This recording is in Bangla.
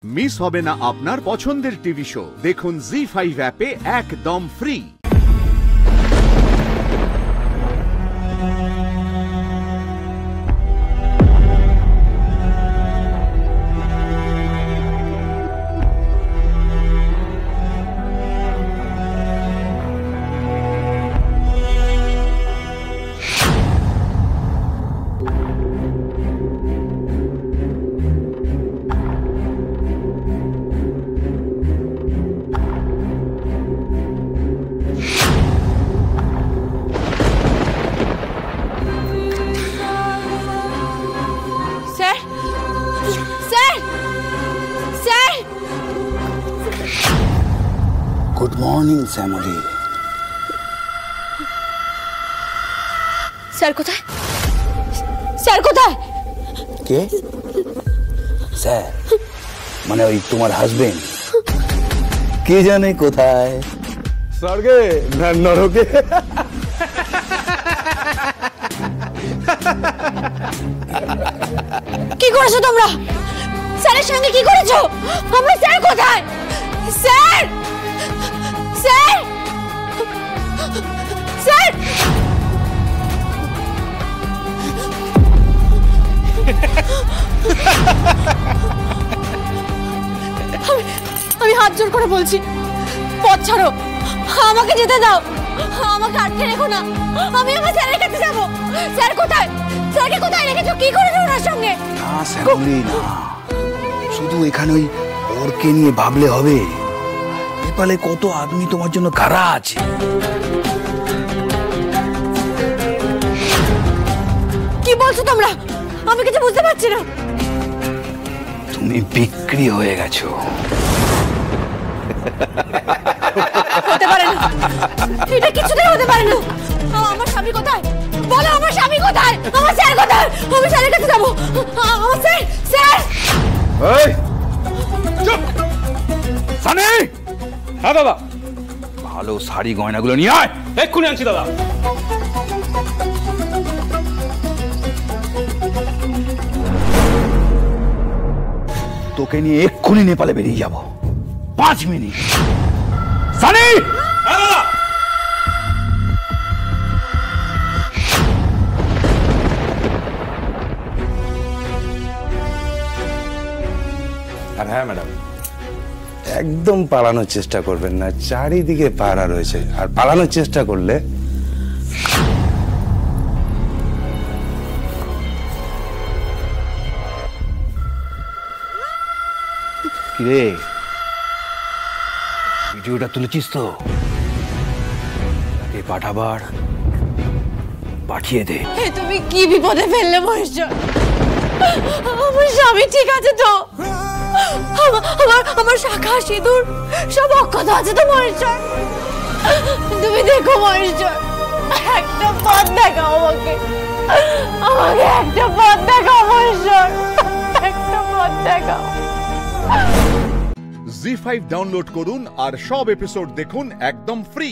মিস হবে না আপনার পছন্দের টিভি শো। দেখুন জি5 অ্যাপে একদম free. Good morning Shyamali. Sir কোথায়? স্যার কোথায়? কে স্যার? মানে ওই তোমার হাজবেন্ড? কে জানে কোথায়, স্বর্গে না নরকে। কি করেছো তোমরা? স্যারের সঙ্গে কি করেছো? আমার স্যার কোথায়? স্যার স্যার স্যার আমি হাত জোর করে বলছি, পথ ছাড়ো, আমাকে যেতে দাও, আমাকে আটকে রেখো না। আমি আমার স্যারের কাছে যাবো। স্যার কোথায়? স্যারকে কোথায় রেখেছো? কি করেছো ওনার সঙ্গে? না শ্যামলী না, শুধু এখানে ওই ওরকে নিয়ে ভাবলে হবে। নেপালে কত আদমি তোমার জন্য কারা আছে। কি বলছো তোমরা? আমি কিছু বুঝতে পারছি না। তুমি বিক্রি হয়ে গেছো। হতে পারে না, এটা কিছুতেই হতে পারে না। আমার স্বামী কোথায়? বলো, আমার স্বামী কোথায়? আমার স্যার কোথায়? আমি স্যারের কাছে যাবো। আমার স্যার, স্যার। এই চুপ সানি। হ্যাঁ দাদা। ভালো শাড়ি গয়নাগুলো নিয়ে আয়। এক্ষুনি আনছি দাদা। তোকে নিয়ে এক্ষুনি নেপালে বেরিয়ে যাব। 5 মিনিট। সানি। হ্যাঁ দাদা। আর হ্যাঁ ম্যাডাম, একদম পালানোর চেষ্টা করবেন না, চারিদিকে পাহারা রয়েছে। আর পালানোর চেষ্টা করলে কিরে, ভিডিওটা তুলেছিস তো? তাকে পাঠাবার পাঠিয়ে দে। তুমি কি বিপদে ফেললে মহেশ্বর? আমার স্বামী ঠিক আছে তো? আমার শাখা সিঁদুর সব অক্ষত আছে তো মহেশ্বর? তুমি দেখো মহেশ্বর, একটা পথ দেখাও আমাকে। আমাকে একটা পথ দেখাও মহেশ্বর, একটা পথ দেখাও। জি5 ডাউনলোড করুন আর সব এপিসোড দেখুন একদম ফ্রি।